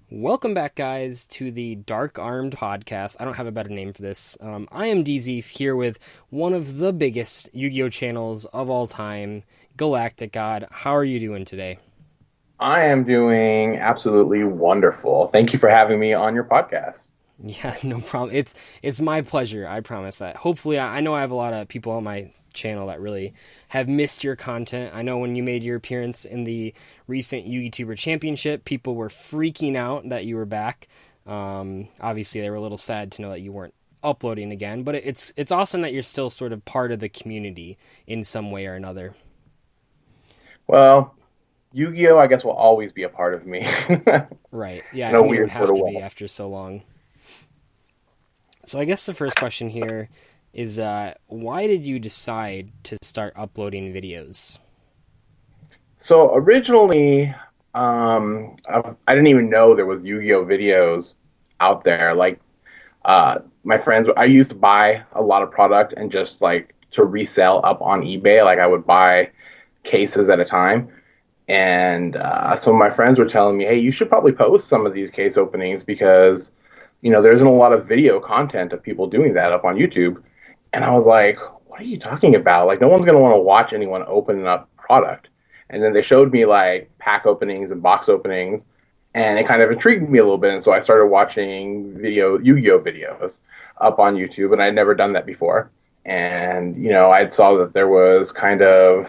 Welcome back, guys, to the Dark Armed podcast. I don't have a better name for this. I am Dzeeff here with one of the biggest Yu-Gi-Oh channels of all time, GalacticGod. How are you doing today? I am doing absolutely wonderful. Thank you for having me on your podcast. Yeah, no problem. It's my pleasure. I promise that. Hopefully, I know I have a lot of people on my channel that really have missed your content. I know when you made your appearance in the recent YouTuber Championship, people were freaking out that you were back. Obviously, they were a little sad to know that you weren't uploading again, but it's awesome that you're still sort of part of the community in some way or another. Well, Yu-Gi-Oh, I guess, will always be a part of me Right. Yeah, in I a mean, it would weird sort have of to be way. after so long. So I guess the first question here is why did you decide to start uploading videos? So originally, I didn't even know there was Yu-Gi-Oh videos out there. My friends, I used to buy a lot of product and just like to resell up on eBay. Like I would buy cases at a time. And some of my friends were telling me, hey, you should probably post some of these case openings because, there isn't a lot of video content of people doing that up on YouTube. And I was like, what are you talking about? Like, no one's going to want to watch anyone open up product. And then they showed me like pack openings and box openings, and it kind of intrigued me a little bit. And so I started watching Yu-Gi-Oh videos up on YouTube, and I'd never done that before. And, I saw that there was kind of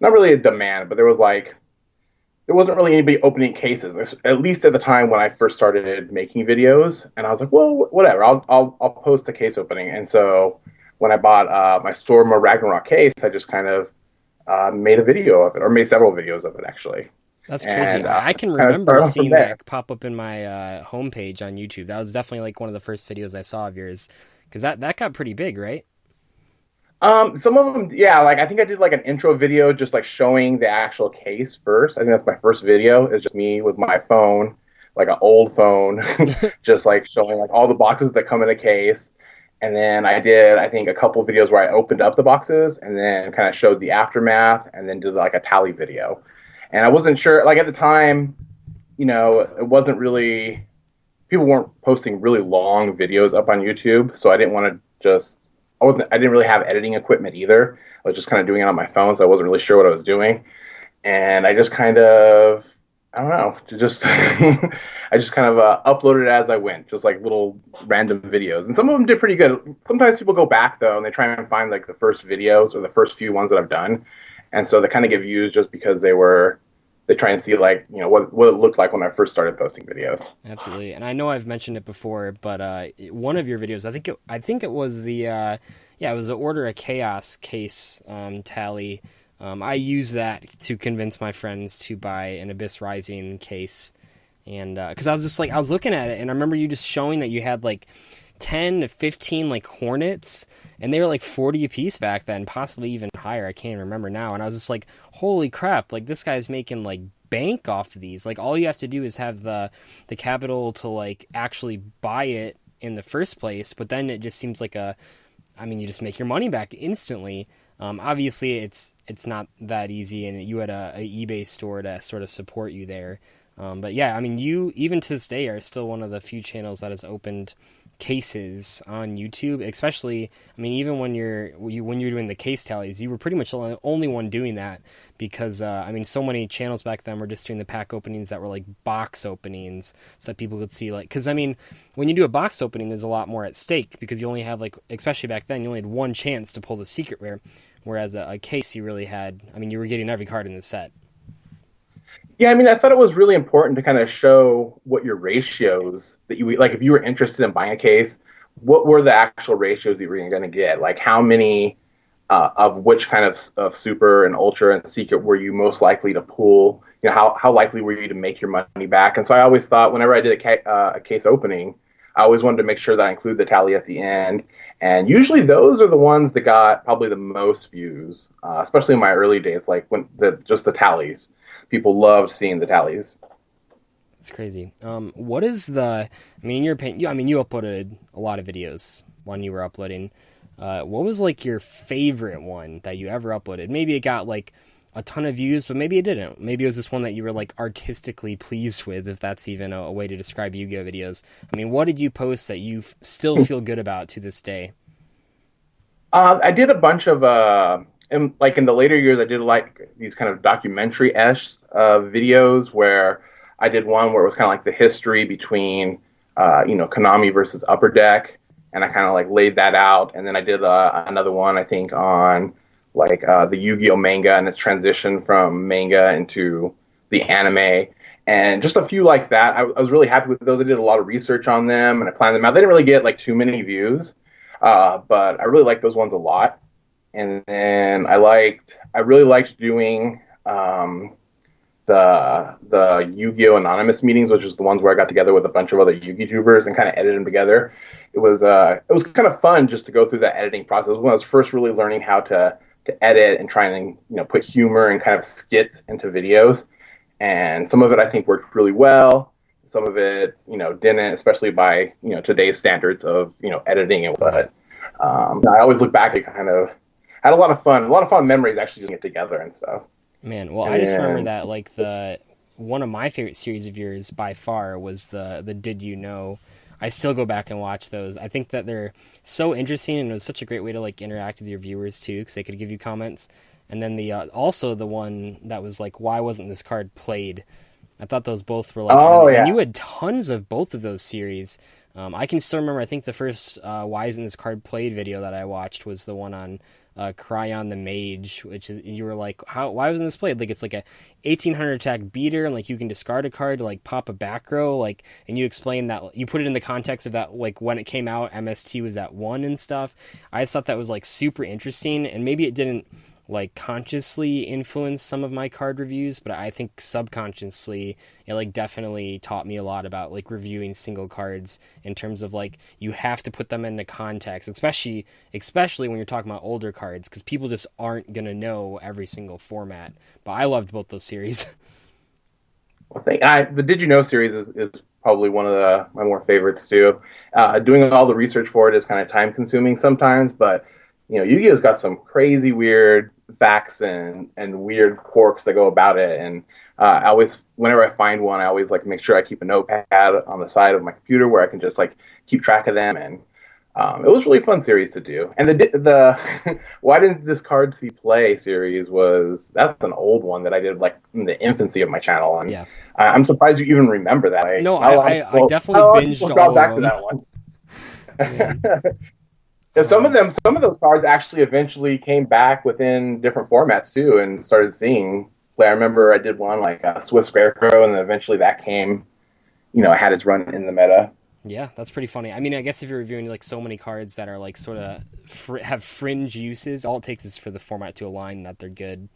not really a demand, but there wasn't really anybody opening cases, at least at the time when I first started making videos. And I was like, well, whatever, I'll post a case opening. And so when I bought my Storm Ragnarok case, I just kind of made a video of it, or made several videos of it actually, That's crazy. and I can kind of remember start on from seeing there. that pop up in my homepage on YouTube. That was definitely like one of the first videos I saw of yours because that got pretty big, right? Some of them, yeah, like I think I did like an intro video just like showing the actual case first. I think that's my first video. It's just me with my phone, like an old phone, just like showing like all the boxes that come in a case. And then I did, I think, a couple videos where I opened up the boxes and then kind of showed the aftermath and then did like a tally video. And I wasn't sure, like at the time, it wasn't really, people weren't posting really long videos up on YouTube. So I didn't want to just I didn't really have editing equipment either. I was just kind of doing it on my phone, so I wasn't really sure what I was doing. And I just kind of, I don't know, I just kind of uploaded it as I went, just like little random videos. And some of them did pretty good. Sometimes people go back though, and they try and find like the first videos or the first few ones that I've done, and so they kind of get views just because they try and see like what it looked like when I first started posting videos. Absolutely. And I know I've mentioned it before, but one of your videos, I think it was it was the Order of Chaos case tally. I used that to convince my friends to buy an Abyss Rising case, and because I was just like I was looking at it, and I remember you just showing that you had like 10 to 15 like Hornets, and they were like 40 a piece back then, possibly even higher. I can't remember now. And I was just like, holy crap, like this guy's making like bank off of these. Like all you have to do is have the capital to like actually buy it in the first place, but then it just seems like you just make your money back instantly. Obviously it's not that easy, and you had a eBay store to sort of support you there. But yeah, I mean, you even to this day are still one of the few channels that has opened cases on YouTube, especially. I mean, even when you're doing the case tallies, you were pretty much the only one doing that because I mean, so many channels back then were just doing the pack openings that were like box openings, so that people could see like. Because I mean, when you do a box opening, there's a lot more at stake because you only have like, especially back then, you only had one chance to pull the secret rare, whereas a case you really had. I mean, you were getting every card in the set. Yeah, I mean, I thought it was really important to kind of show what your ratios that you like. If you were interested in buying a case, what were the actual ratios you were going to get? Like, how many of which kind of super and ultra and secret were you most likely to pull? How likely were you to make your money back? And so I always thought whenever I did a case opening, I always wanted to make sure that I include the tally at the end. And usually those are the ones that got probably the most views, especially in my early days, like when just the tallies. People loved seeing the tallies. It's crazy. What is the? I mean, in your opinion, you uploaded a lot of videos when you were uploading. What was like your favorite one that you ever uploaded? Maybe it got like a ton of views, but maybe it didn't. Maybe it was just one that you were like artistically pleased with, if that's even a way to describe Yu-Gi-Oh videos. I mean, what did you post that you still feel good about to this day? I did a bunch of in the later years, I did like these kind of documentary-esque videos where I did one where it was kind of like the history between Konami versus Upper Deck, and I kind of like laid that out. And then I did another one I think on like the Yu-Gi-Oh manga and its transition from manga into the anime. And just a few like that. I was really happy with those. I did a lot of research on them and I planned them out. They didn't really get like too many views, but I really liked those ones a lot. And then I really liked doing the Yu-Gi-Oh Anonymous meetings, which is the ones where I got together with a bunch of other Yu-Gi tubers and kind of edited them together. It was kind of fun just to go through that editing process when I was first really learning how to edit and try and put humor and kind of skits into videos. And some of it I think worked really well. Some of it didn't, especially by today's standards of editing it. But I always look back at kind of had a lot of fun memories actually doing it together and stuff. Man, well, I just remember that like one of my favorite series of yours by far was the Did You Know? I still go back and watch those. I think that they're so interesting, and it was such a great way to like interact with your viewers too, because they could give you comments. And then also the one that was like, why wasn't this card played? I thought those both were like, and you had tons of both of those series. I can still remember, I think the first why isn't this card played video that I watched was the one on Cryon the Mage, which is, you were like, why wasn't this played? Like, it's like a 1800 attack beater, and like you can discard a card to like pop a back row, like, and you explain that, you put it in the context of that, like when it came out, MST was at 1 and stuff. I just thought that was like super interesting, and maybe it didn't like consciously influence some of my card reviews, but I think subconsciously it like definitely taught me a lot about like reviewing single cards in terms of like you have to put them into context, especially when you're talking about older cards, because people just aren't gonna know every single format. But I loved both those series. Well, the Did You Know series is probably one of my more favorites too. Doing all the research for it is kind of time consuming sometimes, but Yu-Gi-Oh's got some crazy weird facts and weird quirks that go about it. And I always, whenever I find one, I always like make sure I keep a notepad on the side of my computer where I can just like keep track of them. And it was a really fun series to do. And the Why Didn't This Card See Play series that's an old one that I did like in the infancy of my channel. And Yeah. I'm surprised you even remember that. No, I definitely binged all back of to them. that one. Yeah, some of those cards actually eventually came back within different formats too, and started seeing play. I remember I did one like a Swiss Scarecrow, and then eventually that came, had its run in the meta. Yeah, that's pretty funny. I mean, I guess if you're reviewing like so many cards that are like sort of have fringe uses, all it takes is for the format to align that they're good.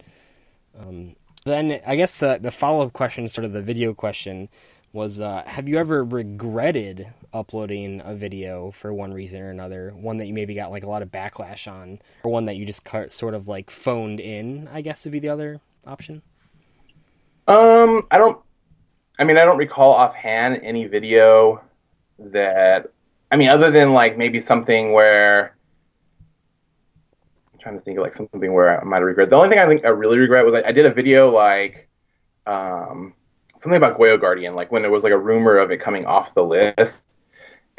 Then I guess the follow-up question, sort of the video question, was have you ever regretted uploading a video for one reason or another? One that you maybe got like a lot of backlash on, or one that you just sort of like phoned in, I guess would be the other option? I don't recall offhand any video that, other than like maybe something where I'm trying to think of like something where I might have regret. The only thing I think I really regret was I did a video like, something about Goyo Guardian, like when there was like a rumor of it coming off the list,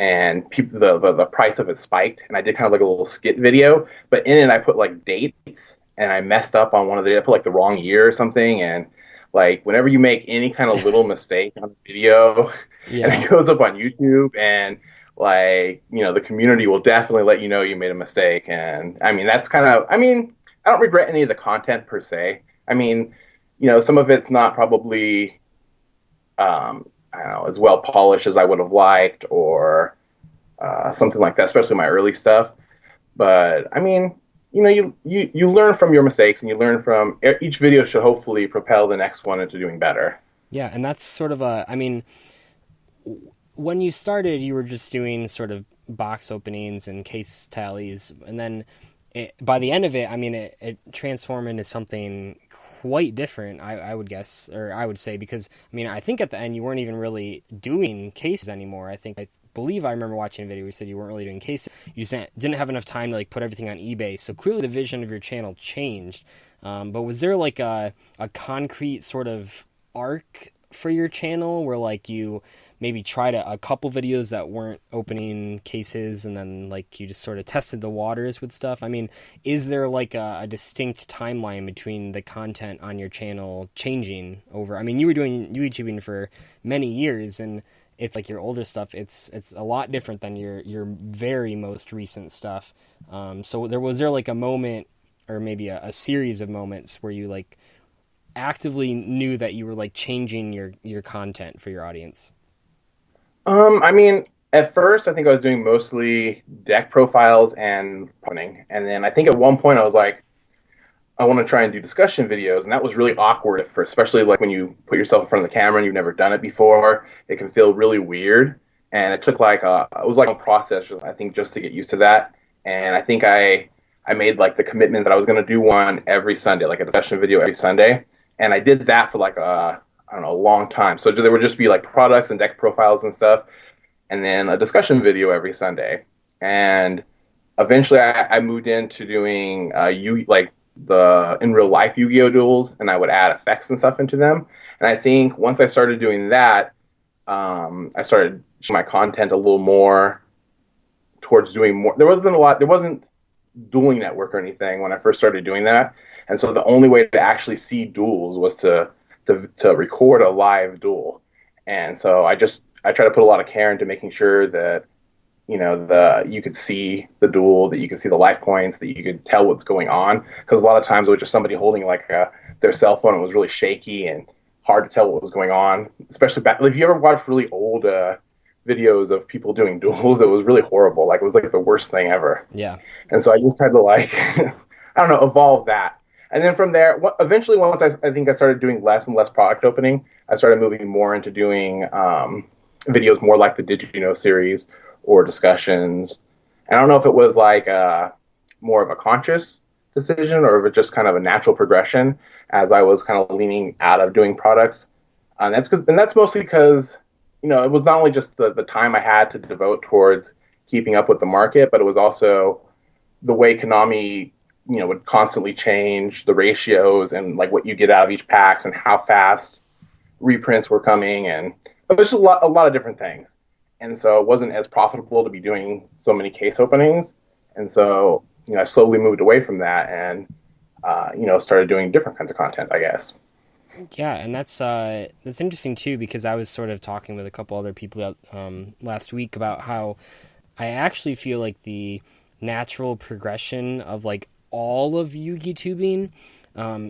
and people the price of it spiked, and I did kind of like a little skit video, but in it I put like dates, and I messed up on one of I put like the wrong year or something, and like whenever you make any kind of little mistake on the video, Yeah. and it goes up on YouTube, and like the community will definitely let you know you made a mistake, and that's kind of I don't regret any of the content per se. Some of it's not probably I don't know, as well polished as I would have liked, or something like that, especially my early stuff. But you learn from your mistakes, and you learn from each video should hopefully propel the next one into doing better. Yeah, and that's sort of when you started, you were just doing sort of box openings and case tallies, and then by the end of it, it transformed into something quite different, I would guess, or I would say, because I think at the end you weren't even really doing cases anymore. I think believe I remember watching a video where you said you weren't really doing cases. You just didn't have enough time to like put everything on eBay. So clearly the vision of your channel changed. But was there like a concrete sort of arc for your channel where like you maybe tried a couple videos that weren't opening cases and then like you just sort of tested the waters with stuff? I mean, is there like a distinct timeline between the content on your channel changing over? I mean, you were doing YouTubing for many years, and it's like your older stuff, it's a lot different than your very most recent stuff. So was there like a moment or maybe a series of moments where you like actively knew that you were like changing your content for your audience? I mean, at first, I think I was doing mostly deck profiles and punting, and then I think at one point I was like, I want to try and do discussion videos, and that was really awkward at first, especially like when you put yourself in front of the camera and you've never done it before. It can feel really weird, and it took like it was like a process, I think, just to get used to that. And I think I made like the commitment that I was going to do one every Sunday, like a discussion video every Sunday, and I did that for like I don't know, a long time. So there would just be like products and deck profiles and stuff, and then a discussion video every Sunday. And eventually, I moved into doing like the in real life Yu-Gi-Oh duels, and I would add effects and stuff into them. And I think once I started doing that, I started my content a little more towards doing more. There wasn't a lot. There wasn't Dueling Network or anything when I first started doing that, and so the only way to actually see duels was to record a live duel. And so I try to put a lot of care into making sure that you could see the duel, that you could see the life points, that you could tell what's going on, because a lot of times it was just somebody holding like their cell phone. It was really shaky and hard to tell what was going on, especially back if you ever watched really old videos of people doing duels. It was really horrible. Like, it was like the worst thing ever. Yeah. And so I just tried to like I don't know, evolve that. And then from there, eventually, once I think I started doing less and less product opening, I started moving more into doing videos more like the Did You Know series or discussions. And I don't know if it was like more of a conscious decision or if it just kind of a natural progression as I was kind of leaning out of doing products. And that's mostly because, it was not only just the time I had to devote towards keeping up with the market, but it was also the way Konami would constantly change the ratios and like what you get out of each packs and how fast reprints were coming, and it was just a lot of different things. And so it wasn't as profitable to be doing so many case openings. And so, I slowly moved away from that and, started doing different kinds of content, I guess. Yeah, and that's interesting too, because I was sort of talking with a couple other people last week about how I actually feel like the natural progression of like all of Yu-Gi tubing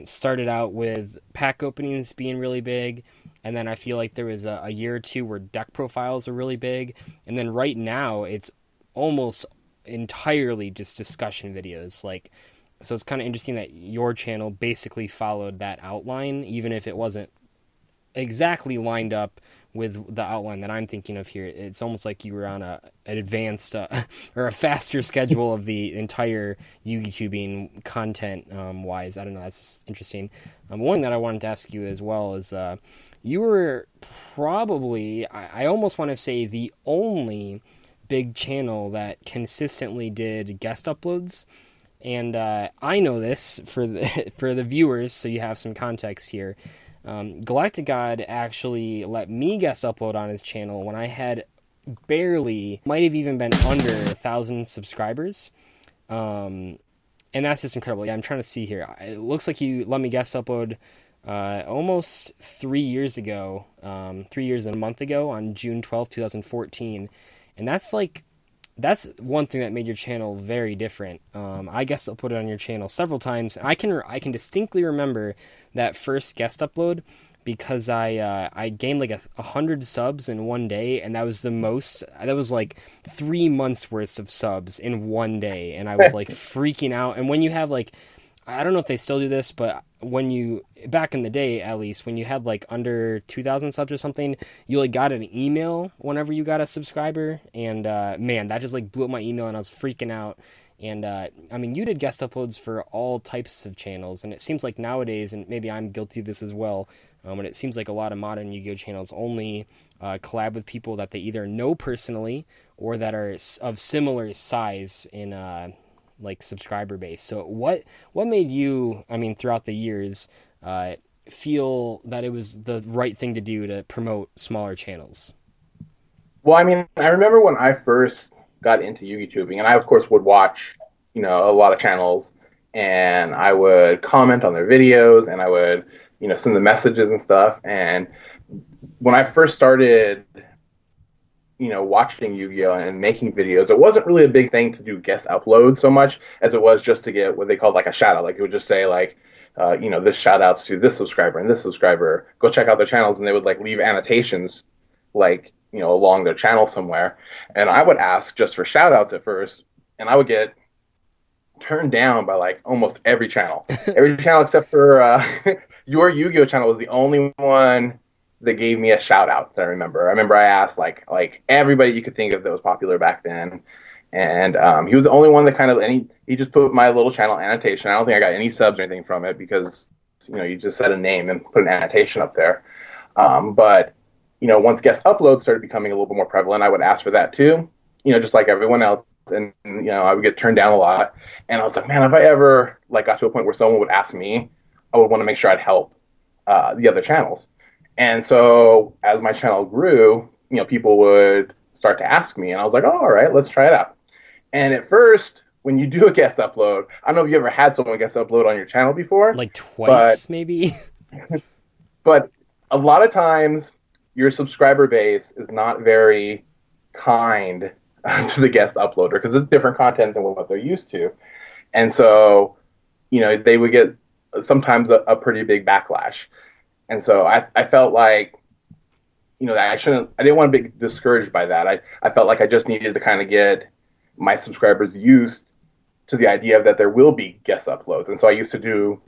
started out with pack openings being really big, and then I feel like there was a year or two where deck profiles are really big, and then right now it's almost entirely just discussion videos. Like, so it's kind of interesting that your channel basically followed that outline, even if it wasn't exactly lined up with the outline that I'm thinking of here. It's almost like you were on an advanced or a faster schedule of the entire YouTubing content wise. I don't know. That's just interesting. One thing that I wanted to ask you as well is you were probably, I almost want to say, the only big channel that consistently did guest uploads. And I know this for the viewers, so you have some context here. GalacticGod actually let me guest upload on his channel when I had might have even been under 1,000 subscribers. And that's just incredible. Yeah, I'm trying to see here. It looks like you let me guest upload almost 3 years ago, 3 years and a month ago on June 12th, 2014. And that's one thing that made your channel very different. I guest uploaded on your channel several times, and I can distinctly remember that first guest upload because I gained like 100 subs in one day, and that was the most. That was like 3 months worth of subs in one day, and I was like freaking out. And when you have like, I don't know if they still do this, but back in the day, at least, when you had like under 2,000 subs or something, you like got an email whenever you got a subscriber, and man, that just like blew up my email, and I was freaking out. And I mean, you did guest uploads for all types of channels, and it seems like nowadays, and maybe I'm guilty of this as well, but it seems like a lot of modern Yu-Gi-Oh channels only collab with people that they either know personally or that are of similar size in like subscriber base. So what made you, I mean, throughout the years, feel that it was the right thing to do to promote smaller channels? Well, I mean, I remember when I first got into YouTubing, and I of course would watch, a lot of channels, and I would comment on their videos, and I would, send them messages and stuff. And when I first started, watching Yu-Gi-Oh and making videos, it wasn't really a big thing to do guest uploads so much as it was just to get what they called like a shout out. Like it would just say like, this shout outs to this subscriber and this subscriber. Go check out their channels, and they would like leave annotations, like along their channel somewhere. And I would ask just for shout outs at first, and I would get turned down by like almost every channel. Every channel except for your Yu-Gi-Oh channel was the only one that gave me a shout out that I remember. I remember I asked like everybody you could think of that was popular back then, and he was the only one that kind of, and he just put my little channel annotation. I don't think I got any subs or anything from it because you just said a name and put an annotation up there. But once guest uploads started becoming a little bit more prevalent, I would ask for that too. Just like everyone else, and I would get turned down a lot. And I was like, man, if I ever like got to a point where someone would ask me, I would want to make sure I'd help the other channels. And so as my channel grew, people would start to ask me, and I was like, oh, all right, let's try it out. And at first, when you do a guest upload, I don't know if you ever had someone guest upload on your channel before. Like twice, maybe? But a lot of times, your subscriber base is not very kind to the guest uploader because it's different content than what they're used to. And so, they would get sometimes a pretty big backlash. And so I felt like, that I didn't want to be discouraged by that. I felt like I just needed to kind of get my subscribers used to the idea of that there will be guest uploads. And so I used to do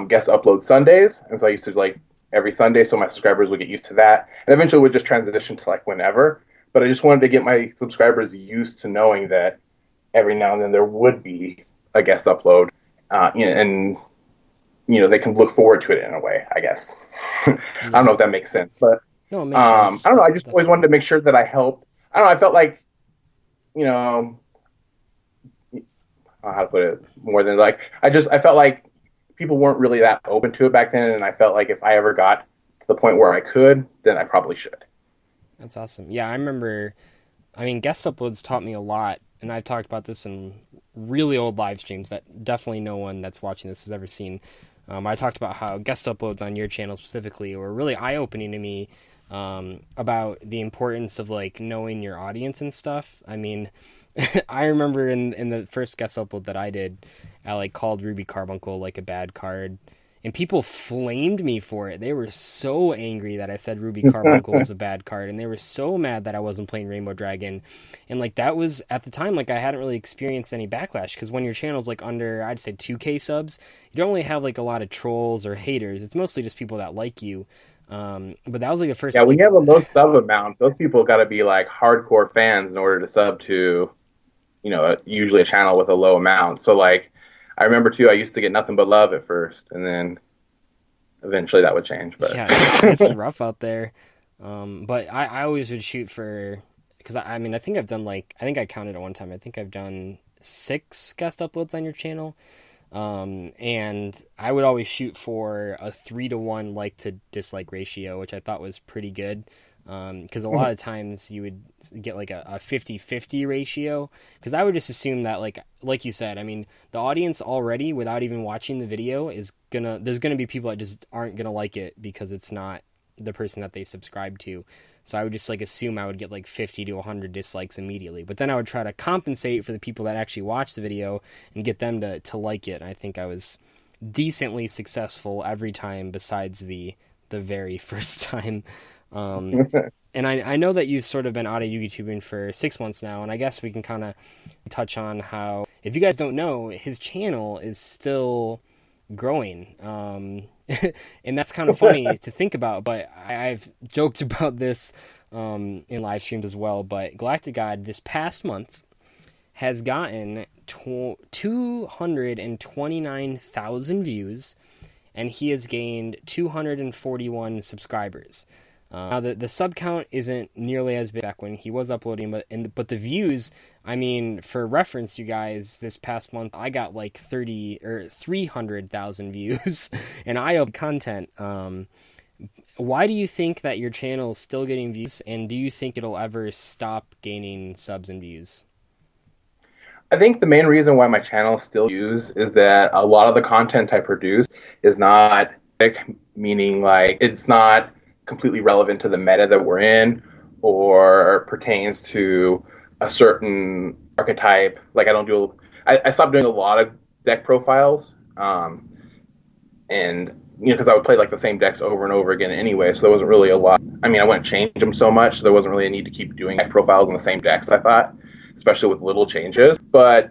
guest upload Sundays. And so I used to like every Sunday, so my subscribers would get used to that. And eventually would just transition to like whenever. But I just wanted to get my subscribers used to knowing that every now and then there would be a guest upload, and they can look forward to it in a way, I guess. I don't know if that makes sense, but no, it makes sense. I don't know. I just always wanted to make sure that I helped. I don't know. I felt like, I don't know how to put it more than like, I felt like people weren't really that open to it back then. And I felt like if I ever got to the point where I could, then I probably should. That's awesome. Yeah, I remember, guest uploads taught me a lot, and I've talked about this in really old live streams that definitely no one that's watching this has ever seen. I talked about how guest uploads on your channel specifically were really eye-opening to me about the importance of like knowing your audience and stuff. I remember in the first guest upload that I did, I like called Ruby Carbuncle like a bad card. And people flamed me for it. They were so angry that I said Ruby Carbuncle was a bad card. And they were so mad that I wasn't playing Rainbow Dragon. And like that was, at the time, like I hadn't really experienced any backlash. Because when your channel's like under, I'd say 2K subs, you don't really have like a lot of trolls or haters. It's mostly just people that like you. But that was like the first. Yeah, when you have a low sub amount, those people got to be like hardcore fans in order to sub to, usually a channel with a low amount. So like, I remember too, I used to get nothing but love at first, and then eventually that would change. But yeah, it's rough out there. But I always would shoot for, because I think I've done I think I counted at one time. I think I've done 6 guest uploads on your channel. And I would always shoot for a 3-to-1 like to dislike ratio, which I thought was pretty good. Because a lot of times you would get like a 50-50 ratio, because I would just assume that like you said, the audience already, without even watching the video, there's gonna be people that just aren't gonna like it because it's not the person that they subscribe to. So I would just assume I would get 50 to 100 dislikes immediately, but then I would try to compensate for the people that actually watch the video and get them to like it. And I think I was decently successful every time besides the very first time. And I know that you've sort of been out of YouTubing for 6 months now, and I guess we can kind of touch on how, if you guys don't know, his channel is still growing. And that's kind of funny to think about, but I've joked about this in live streams as well, but GalacticGod this past month has gotten 229,000 views, and he has gained 241 subscribers. Now the sub count isn't nearly as big back when he was uploading, but the views, I mean, for reference, you guys, this past month I got like 300,000 views, and I upload content. Why do you think that your channel is still getting views, and do you think it'll ever stop gaining subs and views? I think the main reason why my channel still views is that a lot of the content I produce is not, meaning like it's not completely relevant to the meta that we're in or pertains to a certain archetype. Like I stopped doing a lot of deck profiles, and because I would play like the same decks over and over again anyway, so there wasn't really a lot. I mean, I wouldn't change them so much, so there wasn't really a need to keep doing deck profiles on the same decks, I thought, especially with little changes. But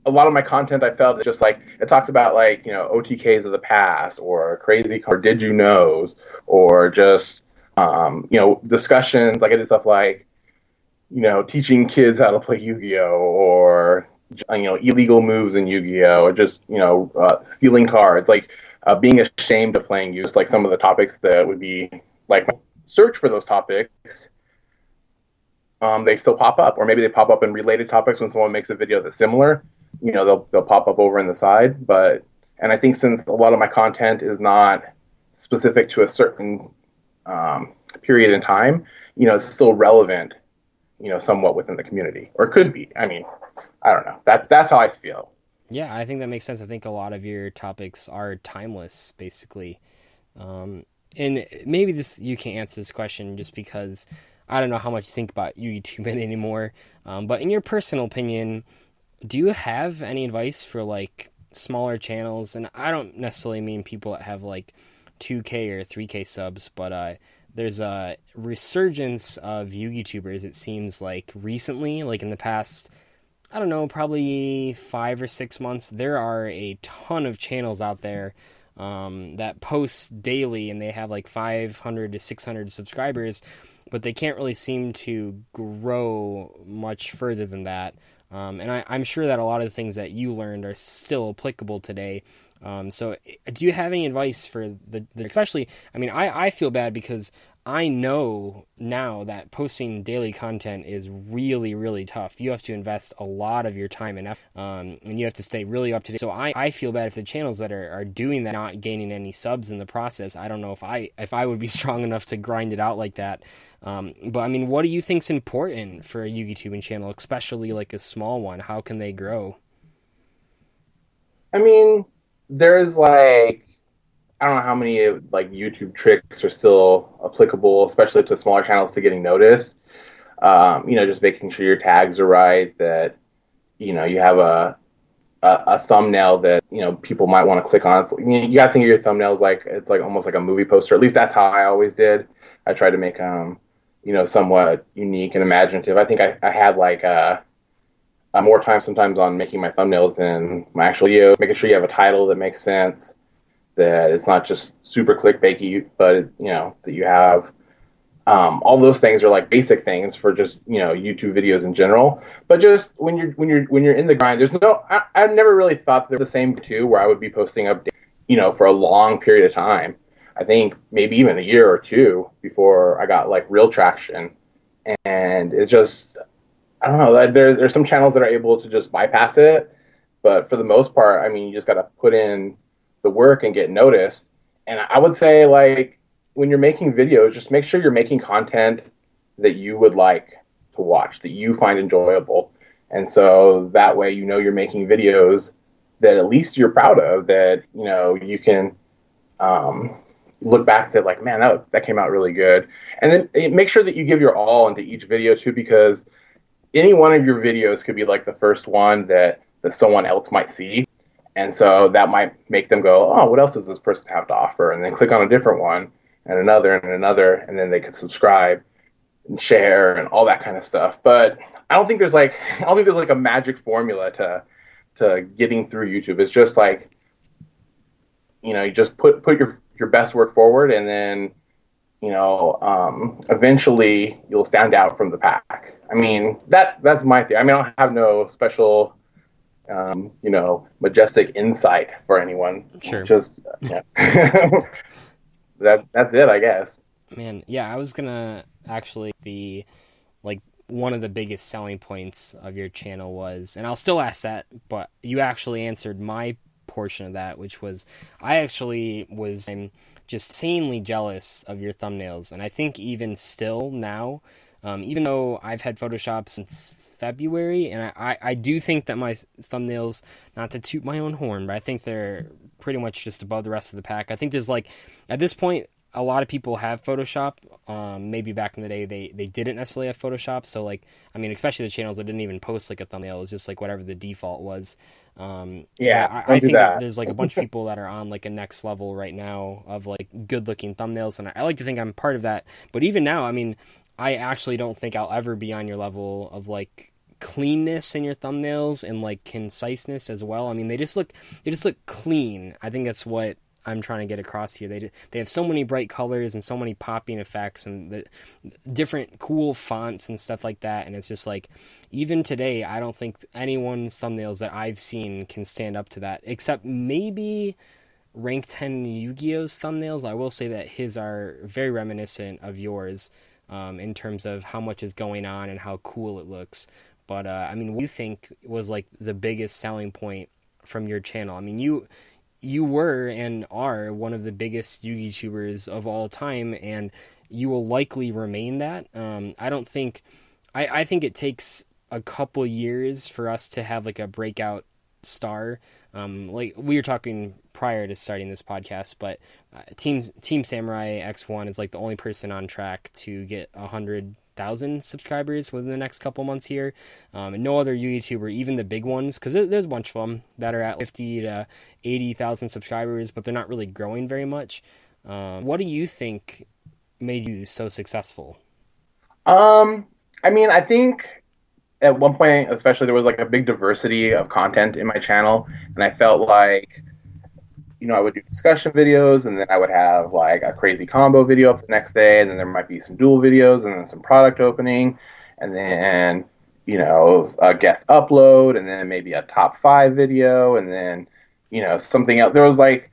a lot of my content, I felt, is just like it talks about like OTKs of the past or crazy or did you knows or just discussions. Like I did stuff like teaching kids how to play Yu-Gi-Oh, or illegal moves in Yu-Gi-Oh, or just stealing cards, like being ashamed of playing Yu. Just like some of the topics that would be like search for those topics. They still pop up, or maybe they pop up in related topics when someone makes a video that's similar. They'll pop up over in the side. And I think since a lot of my content is not specific to a certain period in time, it's still relevant, somewhat within the community, or could be. I mean, I don't know. That's how I feel. Yeah, I think that makes sense. I think a lot of your topics are timeless, basically. And maybe you can't answer this question just because I don't know how much you think about YouTube anymore. But in your personal opinion, do you have any advice for like smaller channels? And I don't necessarily mean people that have like 2K or 3K subs, but there's a resurgence of YouTubers, it seems like recently, like in the past, I don't know, probably 5 or 6 months. There are a ton of channels out there that post daily, and they have like 500 to 600 subscribers, but they can't really seem to grow much further than that. And I'm sure that a lot of the things that you learned are still applicable today. So do you have any advice for especially, I mean, I feel bad because I know now that posting daily content is really, really tough. You have to invest a lot of your time and effort, and you have to stay really up to date. So I feel bad if the channels that are doing that, not gaining any subs in the process. I don't know if I would be strong enough to grind it out like that. But I mean, what do you think's important for a YouTubing channel, especially like a small one? How can they grow? I mean, there's like, I don't know how many like YouTube tricks are still applicable, especially to smaller channels, to getting noticed. Just making sure your tags are right, that you have a thumbnail that people might want to click on. You got to think of your thumbnails like it's like almost like a movie poster. At least that's how I always did. I tried to make somewhat unique and imaginative. I think I had like more time sometimes on making my thumbnails than my actual video. Making sure you have a title that makes sense, that it's not just super clickbaity, but that you have all those things are like basic things for just YouTube videos in general. But just when you're in the grind, there's no. I never really thought they're the same too, where I would be posting up, for a long period of time. I think maybe even a year or two before I got like real traction, and it's just, I don't know. There's some channels that are able to just bypass it, but for the most part, I mean, you just got to put in the work and get noticed. And I would say, like, when you're making videos, just make sure you're making content that you would like to watch, that you find enjoyable. And so that way, you're making videos that at least you're proud of, that, you can look back to, like, man, that came out really good. And then make sure that you give your all into each video too, because any one of your videos could be like the first one that someone else might see. And so that might make them go, oh, what else does this person have to offer? And then click on a different one and another, and then they could subscribe and share and all that kind of stuff. But I don't think there's like a magic formula to getting through YouTube. It's just like, you just put your best work forward, and then eventually you'll stand out from the pack. I mean, that's my theory. I mean, I don't have no special majestic insight for anyone. Sure. Just that's it, I guess. Man, yeah, I was gonna actually the like one of the biggest selling points of your channel was, and I'll still ask that, but you actually answered my portion of that, which was I actually was I'm just insanely jealous of your thumbnails, and I think even still now, even though I've had Photoshop since February, and I do think that my thumbnails, not to toot my own horn, but I think they're pretty much just above the rest of the pack. I think there's like, at this point, a lot of people have Photoshop. Maybe back in the day they didn't necessarily have Photoshop. So like, I mean, especially the channels that didn't even post like a thumbnail, it was just like whatever the default was. But Yeah, I don't do think that that. there's like a bunch of people that are on like a next level right now of like good looking thumbnails, and I like to think I'm part of that. But even now, I mean, I actually don't think I'll ever be on your level of like cleanness in your thumbnails and like conciseness as well. I mean, they just look clean. I think that's what I'm trying to get across here. They have so many bright colors and so many popping effects and the different cool fonts and stuff like that. And it's just like, even today, I don't think anyone's thumbnails that I've seen can stand up to that, except maybe Rank 10 Yu-Gi-Oh's thumbnails. I will say that his are very reminiscent of yours, in terms of how much is going on and how cool it looks. But I mean, what do you think was like the biggest selling point from your channel? I mean, you were and are one of the biggest Yugi tubers of all time, and you will likely remain that. I don't think, I think it takes a couple years for us to have like a breakout star. Like we were talking prior to starting this podcast, but Team Samurai X1 is like the only person on track to get 100,000 subscribers within the next couple months here, and no other YouTuber, even the big ones, because there's a bunch of them that are at 50 to 80,000 subscribers, but they're not really growing very much. What do you think made you so successful? Um, I mean, I think at one point, especially, there was like a big diversity of content in my channel, and I felt like, I would do discussion videos, and then I would have like a crazy combo video up the next day, and then there might be some dual videos, and then some product opening, and then, a guest upload, and then maybe a top five video, and then, something else. There was like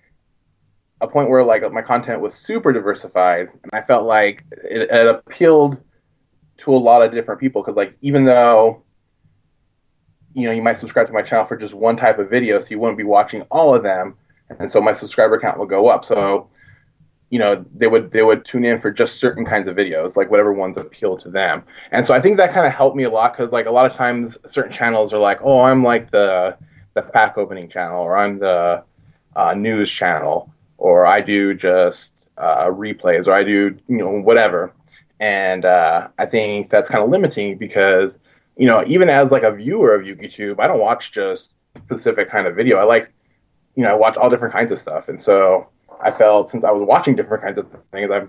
a point where like my content was super diversified, and I felt like it appealed to a lot of different people because like even though you might subscribe to my channel for just one type of video, so you wouldn't be watching all of them, and so my subscriber count will go up. So they would tune in for just certain kinds of videos, like whatever ones appeal to them. And so I think that kind of helped me a lot because like a lot of times certain channels are like, oh, I'm like the pack opening channel, or I'm the news channel, or I do just replays, or I do whatever. And I think that's kind of limiting because even as like a viewer of YouTube, I don't watch just specific kind of video. I like I watch all different kinds of stuff, and so I felt since I was watching different kinds of things, I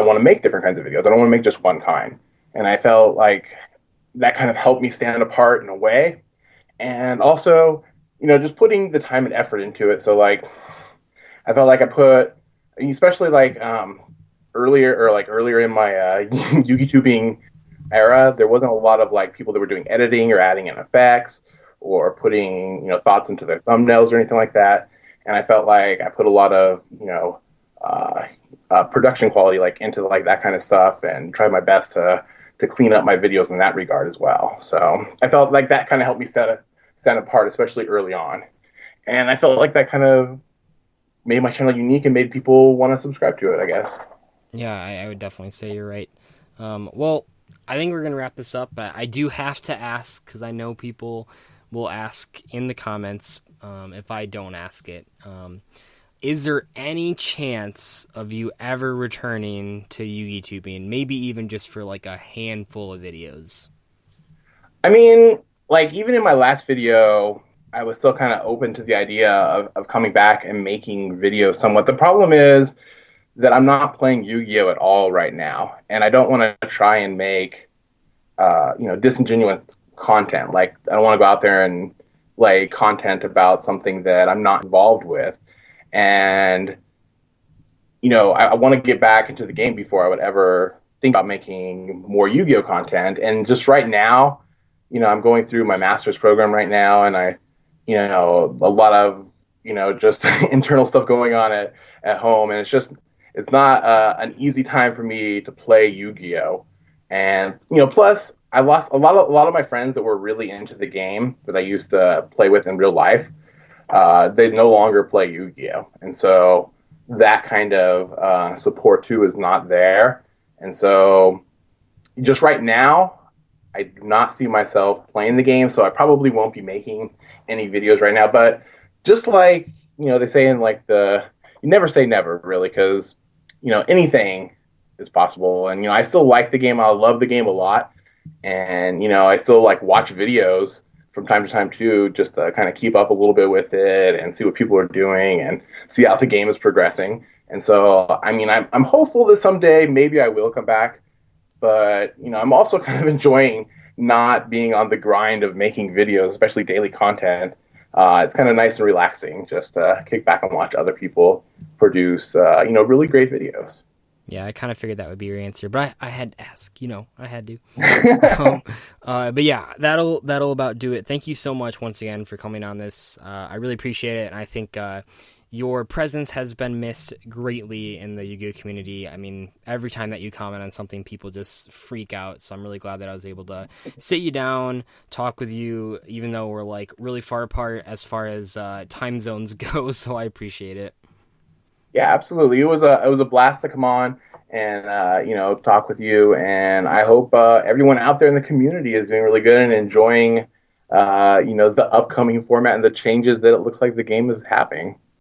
want to make different kinds of videos. I don't want to make just one kind, and I felt like that kind of helped me stand apart in a way, and also just putting the time and effort into it. So like I felt like I put, especially like earlier in my YouTubing era, there wasn't a lot of like people that were doing editing or adding in effects or putting thoughts into their thumbnails or anything like that. And I felt like I put a lot of production quality like into like that kind of stuff and tried my best to clean up my videos in that regard as well. So I felt like that kind of helped me stand apart, especially early on. And I felt like that kind of made my channel unique and made people want to subscribe to it, I guess. Yeah, I would definitely say you're right. Well, I think we're gonna wrap this up, but I do have to ask because I know people will ask in the comments, if I don't ask it. Is there any chance of you ever returning to YouTubing, maybe even just for like a handful of videos? I mean, like even in my last video, I was still kind of open to the idea of coming back and making videos somewhat. The problem is that I'm not playing Yu-Gi-Oh at all right now, and I don't want to try and make disingenuous content. Like I don't want to go out there and lay content about something that I'm not involved with. And I want to get back into the game before I would ever think about making more Yu-Gi-Oh content. And just right now, I'm going through my master's program right now, and a lot of just internal stuff going on at home, and it's just it's not an easy time for me to play Yu-Gi-Oh. And plus I lost a lot of my friends that were really into the game that I used to play with in real life. They no longer play Yu-Gi-Oh, and so that kind of support too is not there. And so just right now, I do not see myself playing the game, so I probably won't be making any videos right now. But just like they say in like the you never say never really, because anything is possible. And I still like the game. I love the game a lot, and I still like watch videos from time to time too, just to kind of keep up a little bit with it and see what people are doing and see how the game is progressing. And so, I mean, I'm hopeful that someday maybe I will come back, but I'm also kind of enjoying not being on the grind of making videos, especially daily content. It's kind of nice and relaxing just to kick back and watch other people produce, really great videos. Yeah, I kind of figured that would be your answer, but I had to ask. I had to. um, but yeah, that'll about do it. Thank you so much once again for coming on this. I really appreciate it, and I think your presence has been missed greatly in the Yu-Gi-Oh community. I mean, every time that you comment on something, people just freak out. So I'm really glad that I was able to sit you down, talk with you, even though we're like really far apart as far as time zones go. So I appreciate it. Yeah, absolutely. It was a blast to come on and talk with you. And I hope everyone out there in the community is doing really good and enjoying the upcoming format and the changes that it looks like the game is having.